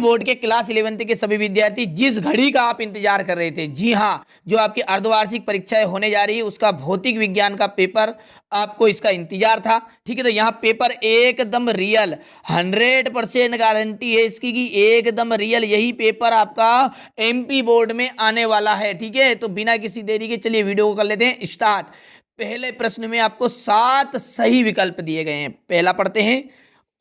Board के class 11th के सभी विद्यार्थी, जिस घड़ी का आप इंतजार कर रहे थे, जी हाँ, जो आपकी अर्धवार्षिक परीक्षाएं होने जा रही है उसका भौतिक विज्ञान का पेपर, आपको इसका इंतजार था। ठीक है, तो यहाँ पेपर एकदम रियल, 100% गारंटी है इसकी कि एकदम रियल यही पेपर आपका एमपी बोर्ड में आने वाला है। ठीक है, तो बिना किसी देरी के चलिए वीडियो को कर लेते हैं स्टार्ट। पहले प्रश्न में आपको 7 सही विकल्प दिए गए हैं। पहला पढ़ते हैं,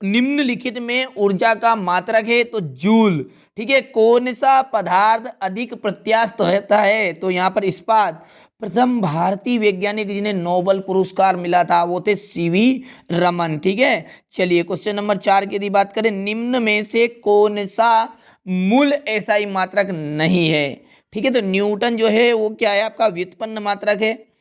निम्नलिखित में ऊर्जा का मात्रक है तो जूल। ठीक है, कौन सा पदार्थ अधिक प्रत्यास्थ होता है? तो यहाँ पर इस्पात। प्रथम भारतीय वैज्ञानिक जिन्हें नोबेल पुरस्कार मिला था वो थे सीवी रमन। ठीक है, चलिए क्वेश्चन नंबर 4 की यदि बात करें, निम्न में से कौन सा मूल एसआई मात्रक नहीं है? ठीक है, तो न्यूटन जो है वो क्या है, आपका व्युत्पन्न मात्रक है,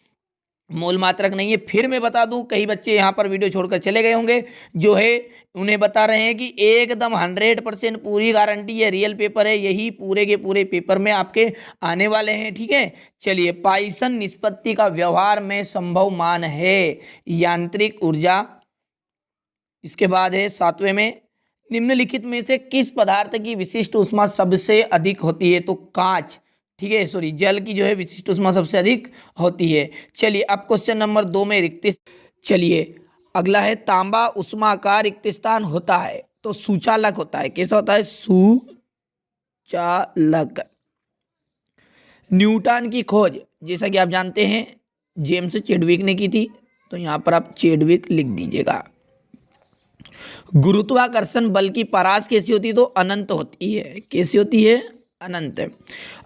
मूल मात्रक नहीं है। फिर मैं बता दूं, कई बच्चे यहाँ पर वीडियो छोड़कर चले गए होंगे, जो है उन्हें बता रहे हैं कि एकदम 100% पूरी गारंटी है, रियल पेपर है, यही पूरे के पूरे पेपर में आपके आने वाले हैं। ठीक है, चलिए, पाइसन निष्पत्ति का व्यवहार में संभव मान है यांत्रिक ऊर्जा। इसके बाद है 7वें में, निम्नलिखित में से किस पदार्थ की विशिष्ट ऊष्मा सबसे अधिक होती है? तो कांच। ठीक है, सॉरी, जल की जो है विशिष्ट ऊष्मा सबसे अधिक होती है। चलिए अब क्वेश्चन नंबर 2 में रिक्त, चलिए अगला है, तांबा ऊष्मा का रिक्त स्थान होता है तो सुचालक होता है। कैसा होता है? सुचालक। न्यूटन की खोज जैसा कि आप जानते हैं जेम्स चेडविक ने की थी, तो यहां पर आप चेडविक लिख दीजिएगा। गुरुत्वाकर्षण बल की परास कैसी होती है? तो अनंत होती है। कैसी होती है? अनंत।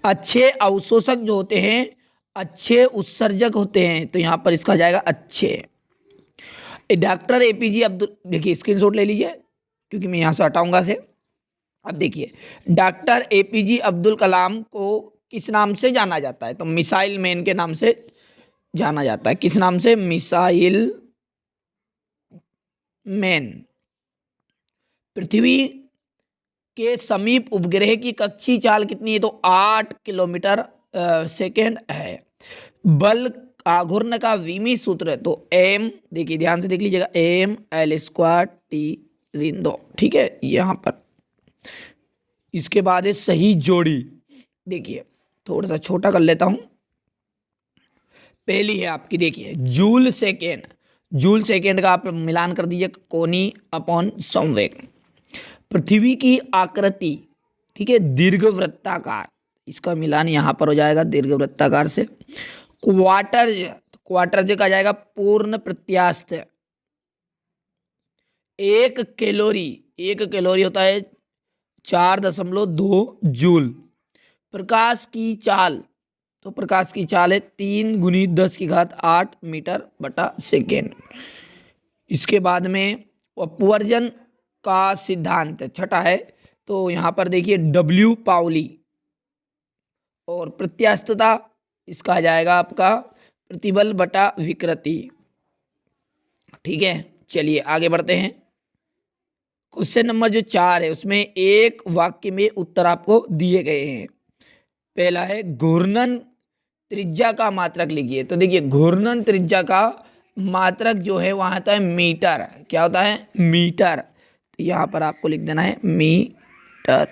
अच्छे अवशोषक जो होते हैं अच्छे उत्सर्जक होते हैं, तो यहां पर इसका जाएगा अच्छे। डॉक्टर एपीजे अब्दुल, देखिए स्क्रीनशॉट ले लीजिए क्योंकि मैं यहां से हटाऊंगा से। अब देखिए, डॉक्टर एपीजे अब्दुल कलाम को किस नाम से जाना जाता है? तो मिसाइल मैन के नाम से जाना जाता है। किस नाम से? Missile man. पृथ्वी के समीप उपग्रह की कक्षीय चाल कितनी है? तो 8 किलोमीटर सेकेंड है। बल आघूर्ण का विमी सूत्र, तो एम, देखिए ध्यान से देख लीजिएगा, एम एल स्क्वायर टी रिंदो। ठीक है, यहां पर। इसके बाद है सही जोड़ी। देखिए थोड़ा सा छोटा कर लेता हूं। पहली है आपकी, देखिए जूल सेकेंड। जूल सेकेंड का आप मिलान कर दीजिए, कोनी अपॉन संवेग। पृथ्वी की आकृति, ठीक है, दीर्घवृत्ताकार, इसका मिलान यहां पर हो जाएगा दीर्घवृत्ताकार से। क्वार्टर्ज, क्वार्टर्ज का जाएगा पूर्ण प्रत्यास्थ। 1 कैलोरी, 1 कैलोरी होता है 4.2 जूल। प्रकाश की चाल, तो प्रकाश की चाल है 3 × 10⁸ मीटर बटा सेकेंड। इसके बाद में अपवर्जन का सिद्धांत छठा है, तो यहां पर देखिए डब्ल्यू पाउली। और प्रत्यास्थता, इसका आ जाएगा आपका प्रतिबल बटा विकृति। ठीक है, चलिए आगे बढ़ते हैं। क्वेश्चन नंबर जो 4 है उसमें एक वाक्य में उत्तर आपको दिए गए हैं। पहला है, घूर्णन त्रिज्या का मात्रक लिखिए। तो देखिए घूर्णन त्रिज्या का मात्रक जो है वहां होता है मीटर। क्या होता है? मीटर। तो यहां पर आपको लिख देना है मीटर।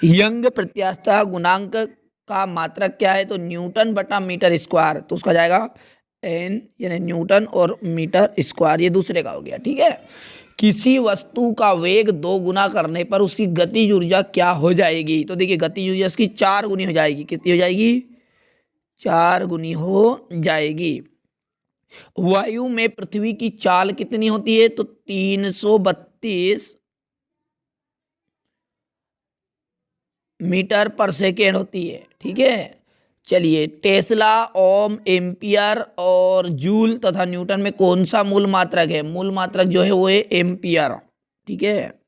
यंग प्रत्यास्थता गुणांक का मात्रक क्या है? तो न्यूटन बटा मीटर स्क्वायर, तो उसका जाएगा एन, यानी न्यूटन और मीटर स्क्वायर, ये दूसरे का हो गया। ठीक है, किसी वस्तु का वेग 2 गुना करने पर उसकी गतिज ऊर्जा क्या हो जाएगी? तो देखिए गतिज ऊर्जा उसकी 4 गुनी हो जाएगी। कितनी हो जाएगी? 4 गुनी हो जाएगी। वायु में पृथ्वी की चाल कितनी होती है? तो 332 मीटर पर सेकेंड होती है। ठीक है, चलिए टेस्ला, ओम, एम्पियर और जूल तथा न्यूटन में कौन सा मूल मात्रक है? मूल मात्रक जो है वो है एम्पियर। ठीक है,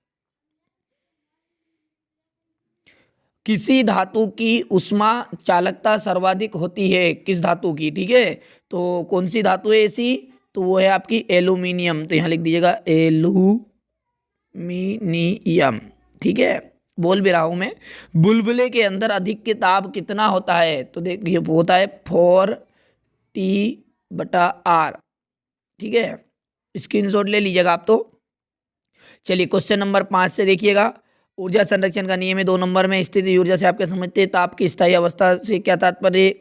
किसी धातु की उष्मा चालकता सर्वाधिक होती है? किस धातु की? ठीक है, तो कौन सी धातु है ऐसी? तो वो है आपकी एल्यूमिनियम। तो यहां लिख दीजिएगा एल्यूमिनियम। ठीक है, बोल भी रहा हूं मैं। बुलबुले के अंदर अधिक के ताप कितना होता है? तो देखिए वो होता है 4T/R। ठीक है, स्क्रीनशॉट ले लीजिएगा आप। तो चलिए क्वेश्चन नंबर 5 से देखिएगा, ऊर्जा संरक्षण का नियम है 2 नंबर में, स्थिति ऊर्जा से आप क्या समझते हैं, ताप की स्थायी अवस्था से क्या तात्पर्य,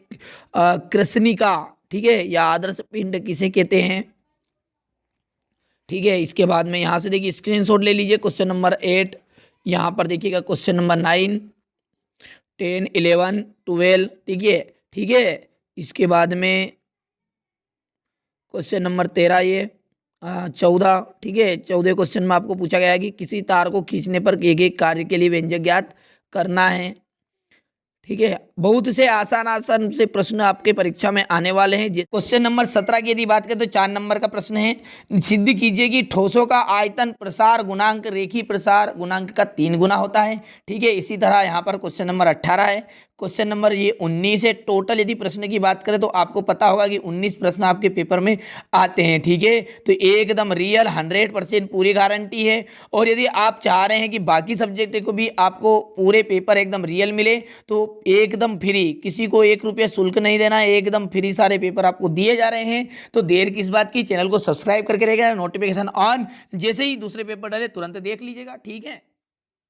कृष्णिका, ठीक है, या आदर्श पिंड किसे कहते हैं, ठीक है। इसके बाद में यहाँ से देखिए स्क्रीनशॉट ले लीजिए, क्वेश्चन नंबर 8, यहाँ पर देखिएगा क्वेश्चन नंबर 9, 10, 11, 12, ठीक है। इसके बाद में क्वेश्चन नंबर 13 ये 14, ठीक है। 14 क्वेश्चन में आपको पूछा गया है कि किसी तार को खींचने पर किए गए कार्य के लिए व्यंजक ज्ञात करना है, ठीक है। बहुत से आसान आसान से प्रश्न आपके परीक्षा में आने वाले हैं। क्वेश्चन नंबर 17 की यदि बात करें तो 4 नंबर का प्रश्न है, सिद्ध कीजिए कि ठोसों का आयतन प्रसार गुणांक रेखीय प्रसार गुणांक का 3 गुना होता है, ठीक है। इसी तरह यहाँ पर क्वेश्चन नंबर 18 है, क्वेश्चन नंबर ये 19 है। टोटल यदि प्रश्न की बात करें तो आपको पता होगा कि 19 प्रश्न आपके पेपर में आते हैं, ठीक है। तो एकदम रियल 100% पूरी गारंटी है। और यदि आप चाह रहे हैं कि बाकी सब्जेक्ट को भी आपको पूरे पेपर एकदम रियल मिले तो एकदम फ्री, किसी को 1 रुपया शुल्क नहीं देना है, एकदम फ्री सारे पेपर आपको दिए जा रहे हैं। तो देर किस बात की, चैनल को सब्सक्राइब करके रहेगा, नोटिफिकेशन ऑन, जैसे ही दूसरे पेपर डाले तुरंत देख लीजिएगा, ठीक है।